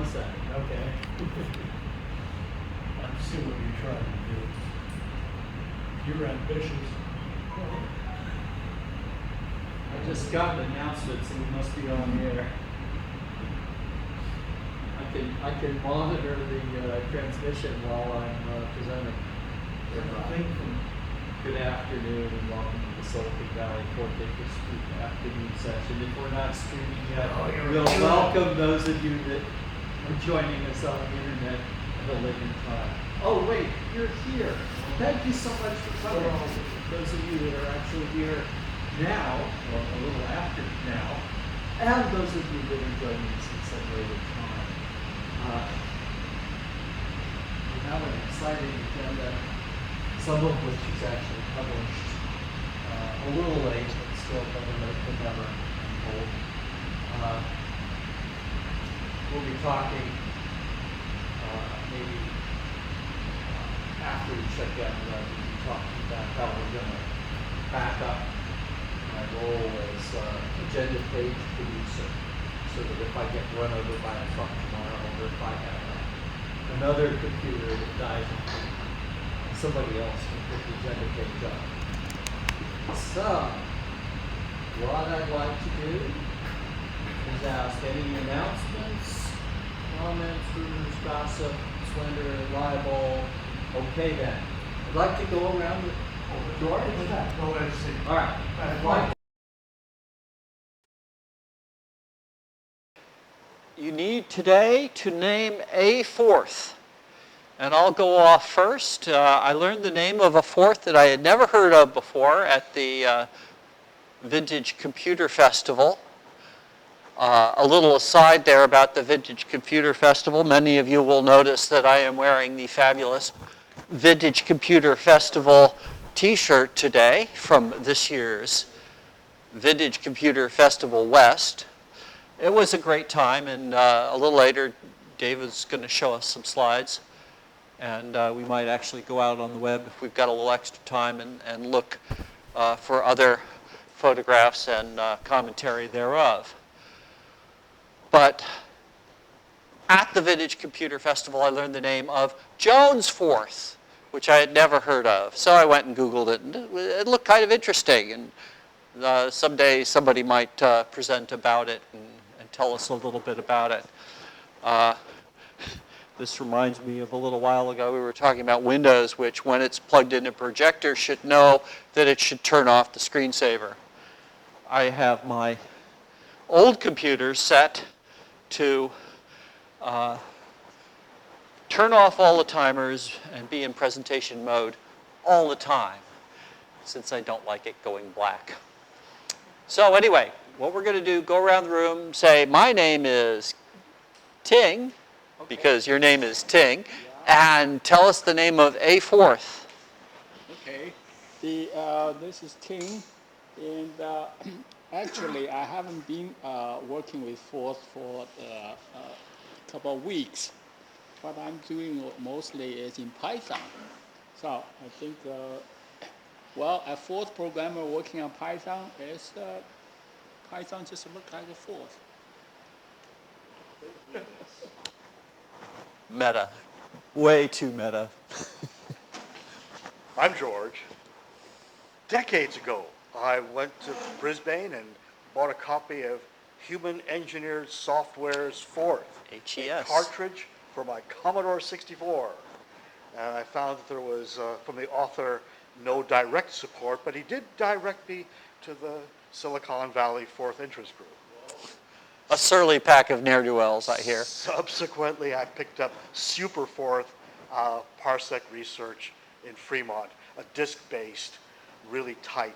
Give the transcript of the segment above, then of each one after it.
was that? Okay. I see what you're trying to do. You're ambitious. I just got an announcement, so we must be on the air. I can monitor the transmission while I'm presenting. Good afternoon and welcome to the Silicon Valley 4th Acre Street afternoon session. If we're not streaming yet, we'll welcome those of you that are joining us on the internet at a later time. Oh wait, you're here. Thank you so much for coming. Those of you that are actually here now, or a little after now, and those of you that are joining us at some later time. We have an exciting agenda, some of which is actually published a little late, but still better late than never, I'm told. We'll be talking maybe after we shut down the web, we'll be talking about how we're going to back up my role as agenda page producer, so that if I get run over by a truck tomorrow, or if I have another computer that dies on me, somebody else can pick the agenda page up. So, what I'd like to do is ask any announcements, comments, rumors, gossip, slander, libel. Okay then. I'd like to go around the George? Go ahead and see. All right. You need today to name a fourth. And I'll go off first. I learned the name of a fourth that I had never heard of before at the Vintage Computer Festival. A little aside there about the Vintage Computer Festival. Many of you will notice that I am wearing the fabulous Vintage Computer Festival t-shirt today from this year's Vintage Computer Festival West. It was a great time, and a little later David's going to show us some slides. And we might actually go out on the web if we've got a little extra time and look for other photographs and commentary thereof. But at the Vintage Computer Festival, I learned the name of Jones Fourth, which I had never heard of. So I went and Googled it, and it looked kind of interesting. And someday somebody might present about it and tell us a little bit about it. This reminds me of a little while ago, we were talking about Windows, which when it's plugged into a projector should know that it should turn off the screensaver. I have my old computer set to turn off all the timers and be in presentation mode all the time, since I don't like it going black. So anyway, what we're going to do, go around the room, say, my name is Ting, because your name is Ting, and tell us the name of a fourth. Okay, this is Ting, and actually I haven't been working with fourth for a couple of weeks. What I'm doing mostly is in Python. So I think, a fourth programmer working on Python is Python just looks like a fourth. Meta. Way too meta. I'm George. Decades ago, I went to Brisbane and bought a copy of Human Engineered Software's Fourth, HES. a cartridge for my Commodore 64. And I found that there was, from the author, no direct support, but he did direct me to the Silicon Valley Fourth Interest Group. A surly pack of ne'er-do-wells, I hear. Subsequently, I picked up Super Fourth Parsec Research in Fremont, a disk-based, really tight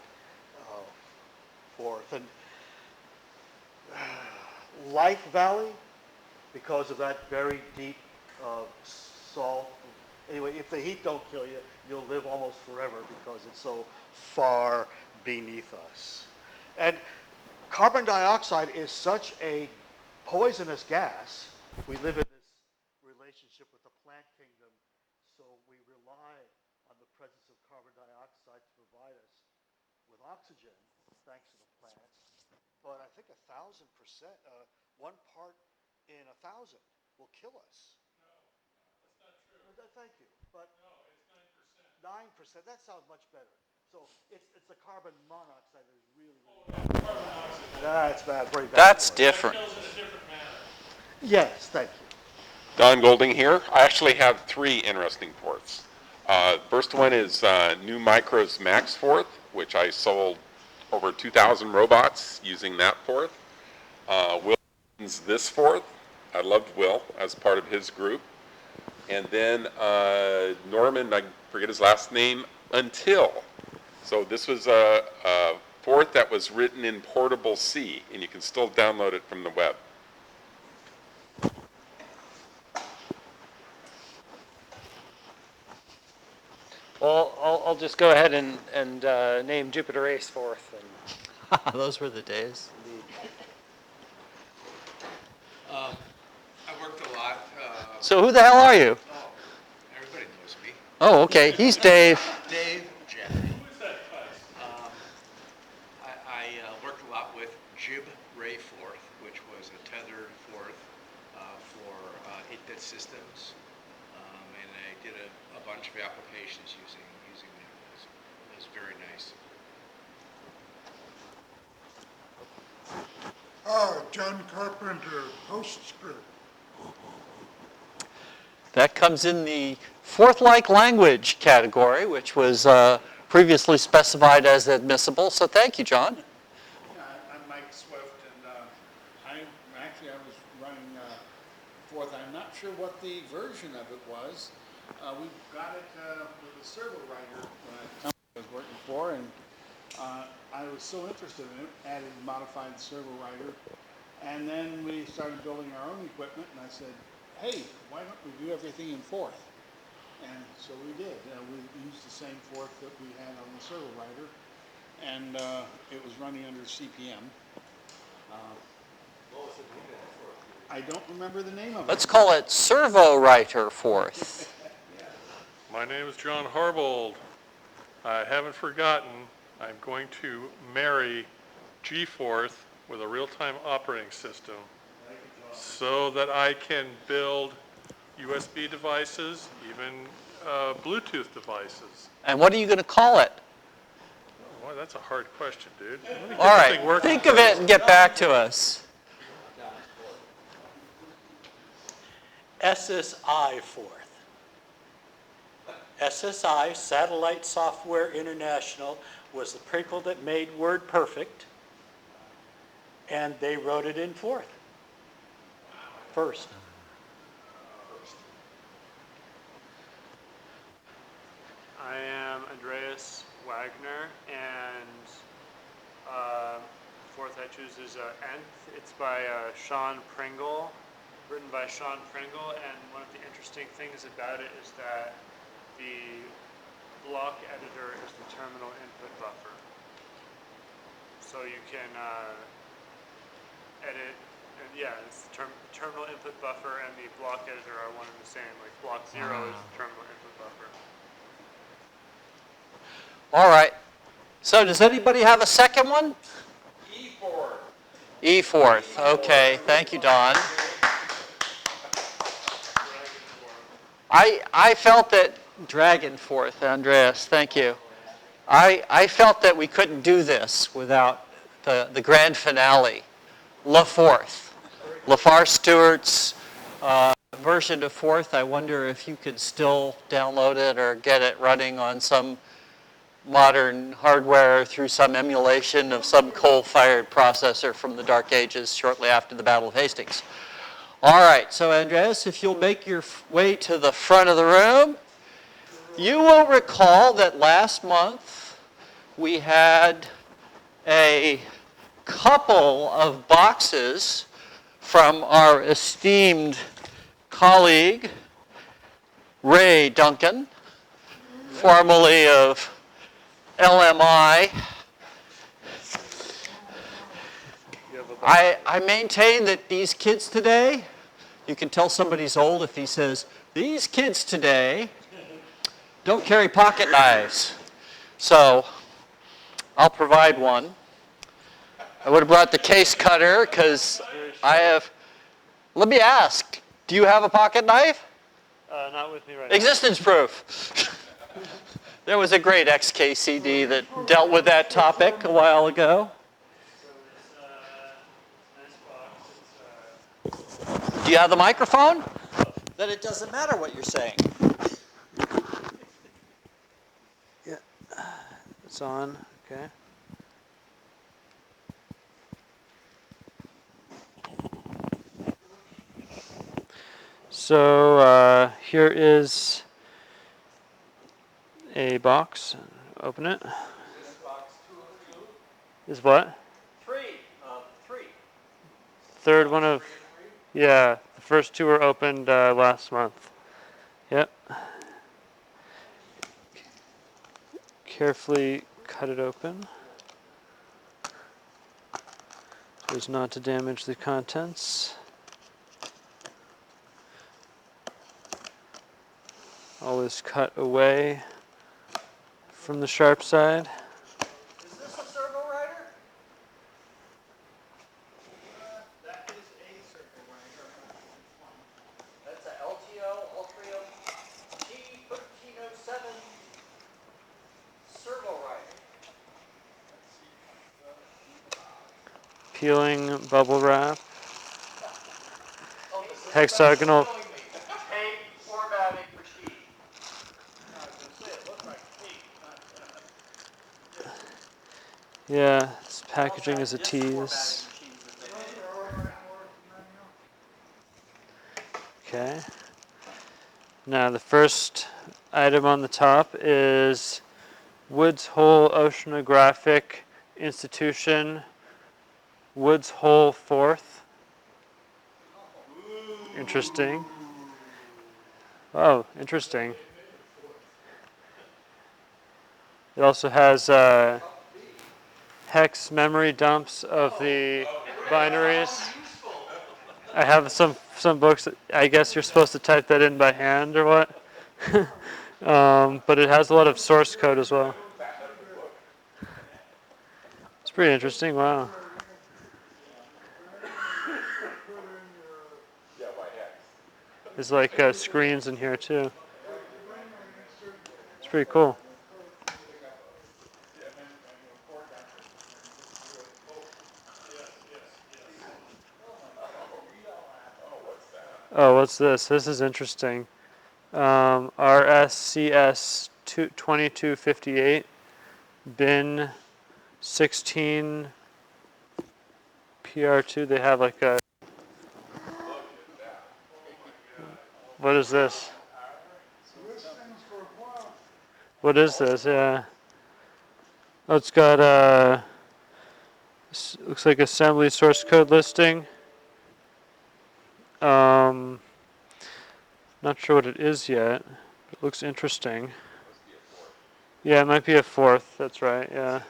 fourth. And Life Valley, because of that very deep salt. Anyway, if the heat don't kill you, you'll live almost forever because it's so far beneath us. And carbon dioxide is such a poisonous gas. We live in this relationship with the plant kingdom, so we rely on the presence of carbon dioxide to provide us with oxygen, thanks to the plants. But I think 1,000%, 1 part in 1,000 will kill us. That's not true. Thank you, but No, it's 9%. 9%, that sounds much better. So it's the carbon monoxide that is really, Carbon monoxide. that's bad, very bad. That's for us. different. Kills in a different manner. Yes, thank you. Don Golding here. I actually have three interesting fourths. First one is New Micro's Max fourth, which I sold over 2,000 robots using that fourth. Will's this fourth. I loved Will as part of his group. And then Norman, I forget his last name, Until. So this was a fourth that was written in Portable C, and you can still download it from the web. Well, I'll just go ahead and name Jupiter Ace fourth. And Those were the days. I worked a lot. So who the hell are you? Oh, everybody knows me. Oh, okay. He's Dave. Dave, Jeff. Who's that place? I worked a lot with Jib Ray Fourth, which was a tethered fourth for 8-bit systems, and I did a bunch of applications using that. It was very nice. John Carpenter, PostScript. That comes in the fourth-like language category, which was previously specified as admissible. So thank you, John. Yeah, I'm Mike Swift, and I was running Forth. I'm not sure what the version of it was. We got it with a server writer when I was working for, and I was so interested in it, added and modified the server writer, and then we started building our own equipment, and I said, hey, why don't we do everything in Forth? And so we did. We used the same Forth that we had on the server writer, and it was running under CPM. I don't remember the name of it. Let's call it Servo Writer Fourth. My name is John Harbold. I haven't forgotten. I'm going to marry G4th with a real-time operating system so that I can build USB devices, even Bluetooth devices. And what are you going to call it? Boy, that's a hard question, dude. Let me get All this thing right, working think of it and get back to us. SSI Fourth. SSI, Satellite Software International, was the people that made WordPerfect, and they wrote it in Forth. First. I am Andreas Wagner, and fourth I choose is Nth. It's by Sean Pringle, written by Sean Pringle, and one of the interesting things about it is that the block editor is the terminal input buffer. So you can edit, and yeah, it's the terminal input buffer and the block editor are one and the same. Like block 0 is the terminal input buffer. All right. So does anybody have a second one? E4. E4th. Okay. Thank you, Don. I felt that Dragonforth, Andreas, thank you. I felt that we couldn't do this without the grand finale, LaFourth. LaFar Stewart's version of Forth. I wonder if you could still download it or get it running on some modern hardware through some emulation of some coal-fired processor from the Dark Ages shortly after the Battle of Hastings. All right, so Andreas, if you'll make your way to the front of the room, you will recall that last month we had a couple of boxes from our esteemed colleague, Ray Duncan, formerly of LMI. I maintain that these kids today, you can tell somebody's old if he says, these kids today don't carry pocket knives. So I'll provide one. I would have brought the case cutter because I have, let me ask, Do you have a pocket knife? Not with me right now. Existence proof. There was a great XKCD that dealt with that topic a while ago. So this nice box. Do you have the microphone? Then it doesn't matter what you're saying. Yeah, it's on. Okay. So here is a box. Open it. Is what? 3 of 3. Third one of, yeah, the first two were opened last month. Yep. Carefully cut it open so as not to damage the contents. Always cut away from the sharp side. Is this a servo rider? That is a servo rider. That's a LTO Ultrio T1307 servo rider. Peeling bubble wrap. Oh, this is Hexagonal. showing me. Tape formatting machine. I was going to say, it looked like tape, not Yeah, this packaging is a tease. Okay. Now the first item on the top is Woods Hole Oceanographic Institution, Woods Hole 4th. Interesting. Oh, interesting. It also has hex memory dumps of the binaries. I have some books. I guess you're supposed to type that in by hand or what? But it has a lot of source code as well. It's pretty interesting. Wow. There's like screens in here too. It's pretty cool. Oh, what's this? This is interesting. RSCS 2258, bin 16 PR2. They have like a. What is this? What is this? Yeah. Oh, it's got looks like assembly source code listing. Not sure what it is yet. It looks interesting. Yeah, it might be a 4th. That's right. Yeah.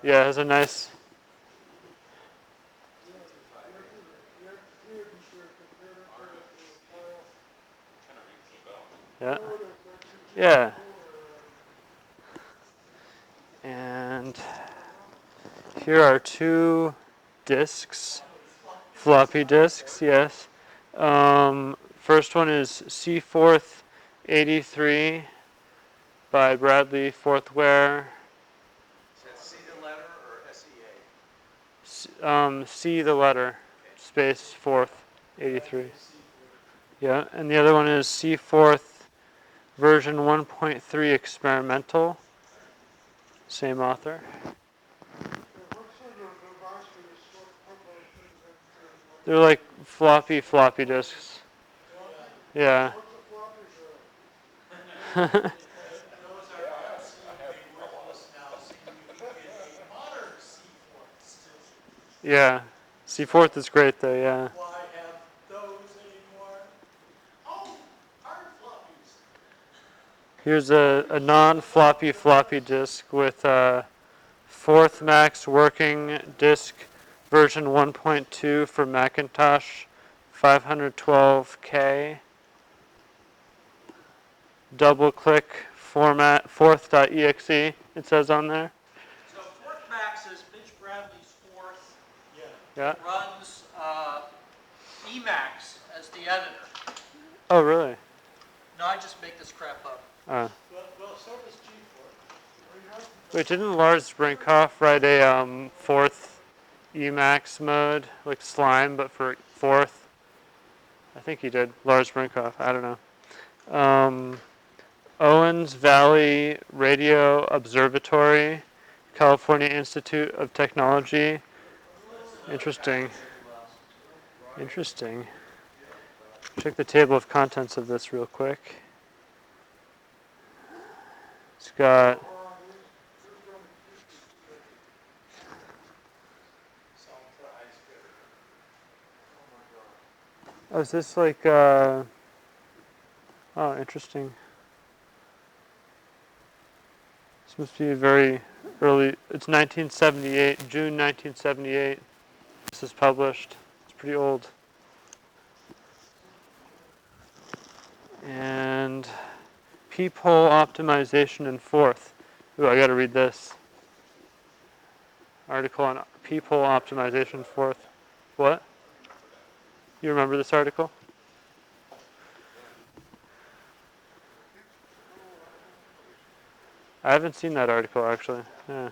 Yeah, it has a nice. Yeah. Yeah. And here are 2 discs, floppy disks, yes. First one is C4th 83 by Bradley Forthware. Is that C the letter or SEA? C the letter, space 4th 83. Yeah, and the other one is C4th version 1.3 experimental, same author. They're like floppy disks. Yeah. Yeah. C4th is great though, yeah. Why have those anymore? Oh, hard floppies. Here's a non-floppy floppy disk with 4th Max working disk version 1.2 for Macintosh 512K. Double click format 4th.exe, it says on there. So 4th Max is Mitch Bradley's 4th. Yeah. Runs Emacs the editor. Oh, really? No, I just make this crap up. Well, so does G4. Wait, didn't Lars Brinkhoff write a fourth Emacs mode, like Slime, but for fourth? I think he did. Lars Brinkhoff. I don't know. Owens Valley Radio Observatory, California Institute of Technology. Interesting. Interesting. Check the table of contents of this real quick. It's got oh, is this like oh, interesting. This must be very early. It's 1978, June 1978. This is published. It's pretty old. And peephole optimization in fourth. Ooh, I gotta read this. Article on peephole optimization fourth. What? You remember this article? I haven't seen that article actually. Yeah.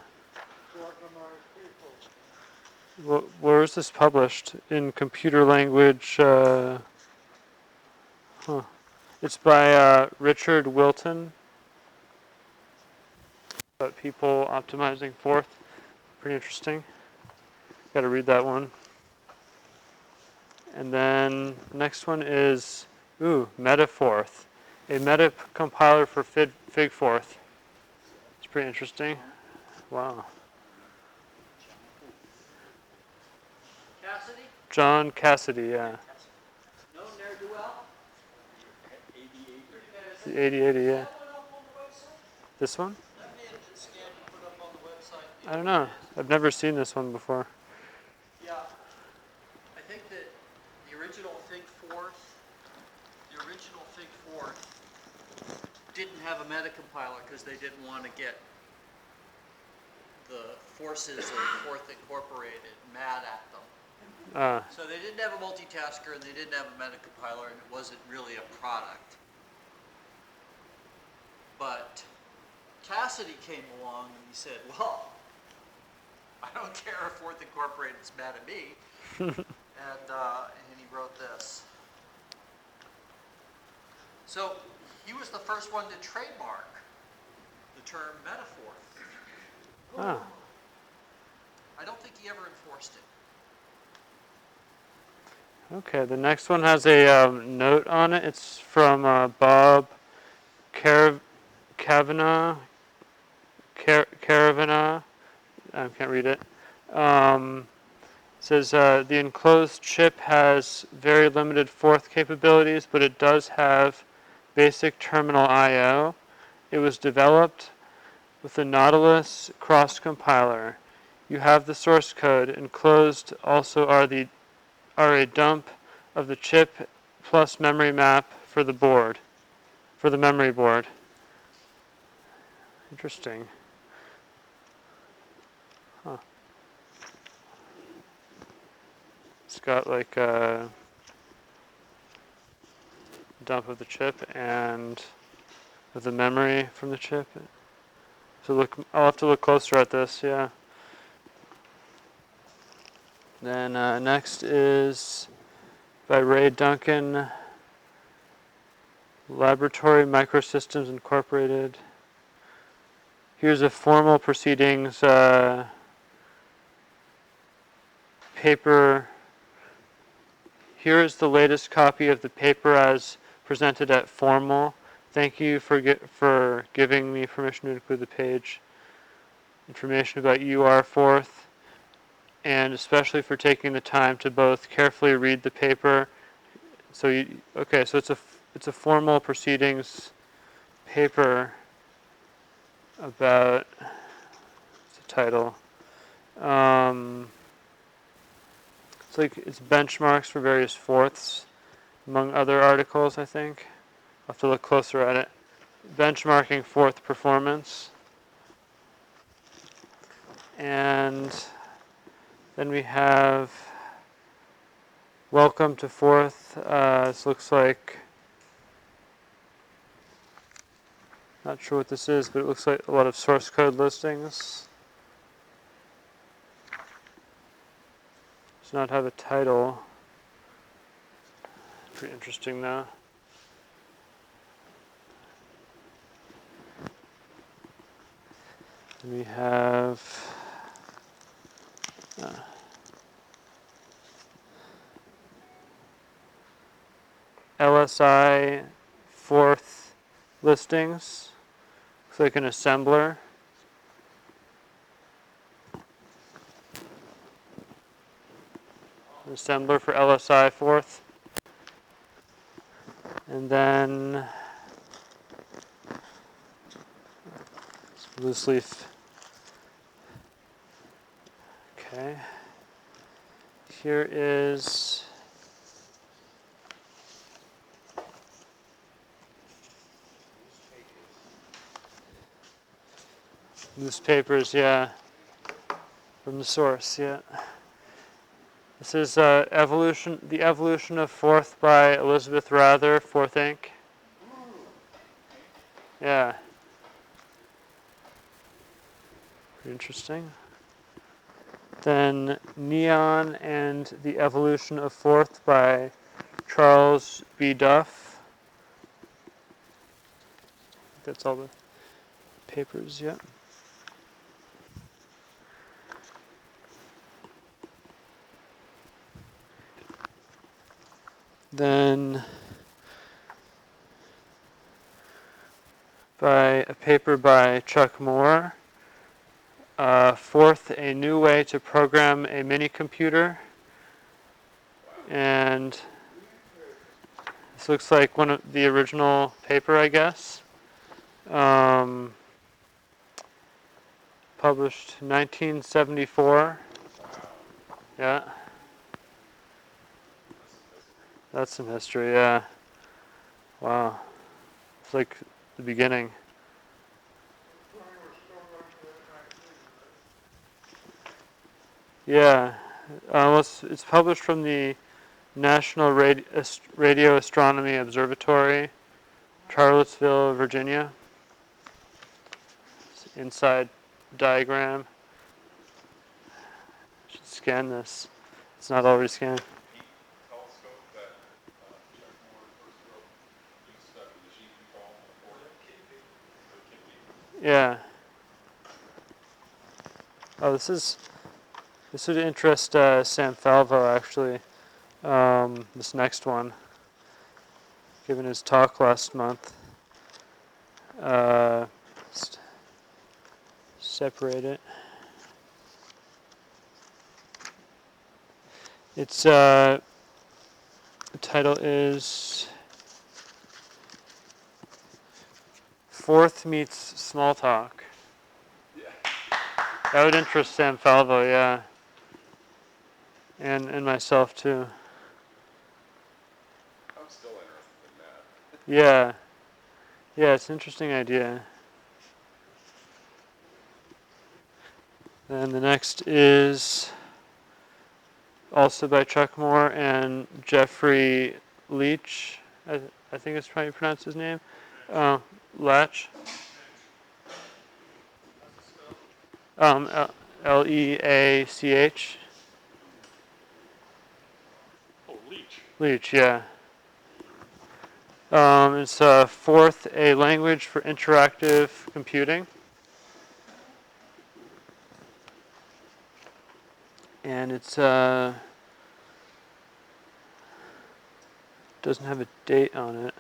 Where was this published? In computer language? Huh. It's by Richard Wilton. About people optimizing fourth. Pretty interesting. Got to read that one. And then next one is MetaFourth, a meta compiler for Fig fourth. It's pretty interesting. Wow. Cassidy? John Cassidy, yeah. No ne'er-do-well? The 8080, yeah. This one? That may have been scanned and put up on the website. I don't know. I've never seen this one before. Yeah. I think that the original Fig fourth didn't have a meta compiler because they didn't want to get the forces of Fourth Incorporated mad at them. So they didn't have a multitasker and they didn't have a meta compiler, and it wasn't really a product. But Cassidy came along and he said, well, I don't care if Fourth Incorporated is mad at me. And he wrote this. So he was the first one to trademark the term metaphor. Oh. I don't think he ever enforced it. Okay, the next one has a note on it. It's from Bob Kavanagh. I can't read it. It says the enclosed chip has very limited fourth capabilities, but it does have basic terminal I/O. It was developed with the Nautilus cross compiler. You have the source code. Enclosed also are a dump of the chip plus memory map for the board, for the memory board. Interesting. Huh. It's got like a dump of the chip and of the memory from the chip. So I'll have to look closer at this, yeah. Then next is by Ray Duncan, Laboratory Microsystems Incorporated. Here's a formal proceedings paper. Here is the latest copy of the paper as presented at formal. Thank you for giving me permission to include the page. Information about UR4th, and especially for taking the time to both carefully read the paper. So so it's a formal proceedings paper about, what's the title? It's benchmarks for various fourths, among other articles, I think. I'll have to look closer at it. Benchmarking fourth performance. And then we have welcome to fourth. This looks like, not sure what this is, but it looks like a lot of source code listings. Does not have a title. Pretty interesting though. We have LSI fourth listings. Looks like an assembler. An assembler for LSI fourth. And then loose leaf. Okay. Here is newspapers, yeah, from the source, yeah. This is the evolution of fourth by Elizabeth Rather, Fourth Inc. Yeah. Pretty interesting. Then Neon and the Evolution of Fourth by Charles B. Duff. That's all the papers, yeah. Then by a paper by Chuck Moore, fourth, a new way to program a mini computer. And this looks like one of the original paper, I guess. Published 1974. Yeah. That's some history, yeah. Wow. It's like the beginning. Yeah. It's published from the National Radio Astronomy Observatory, Charlottesville, Virginia. It's inside diagram. Should scan this. It's not already scanned. Yeah. Oh, this would interest Sam Falvo actually. This next one, given his talk last month. Separate it. Its the title is Fourth Meets Small Talk. Yeah. That would interest Sam Falvo, yeah. And myself too. I'm still interested in that. Yeah. Yeah, it's an interesting idea. And the next is also by Chuck Moore and Jeffrey Leach. I think it's probably pronounced his name. Latch. Leach. Oh, Leach. Leach, yeah. It's fourth, a language for interactive computing. And it's doesn't have a date on it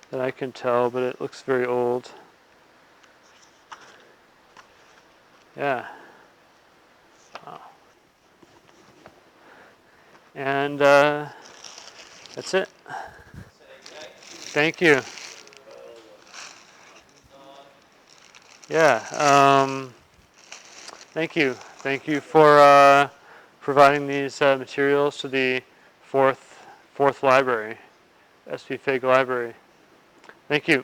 that I can tell, but it looks very old. Yeah. Wow. And that's it. Thank you. Yeah. Thank you. Thank you for providing these materials to the fourth library, SVFIG library. Thank you.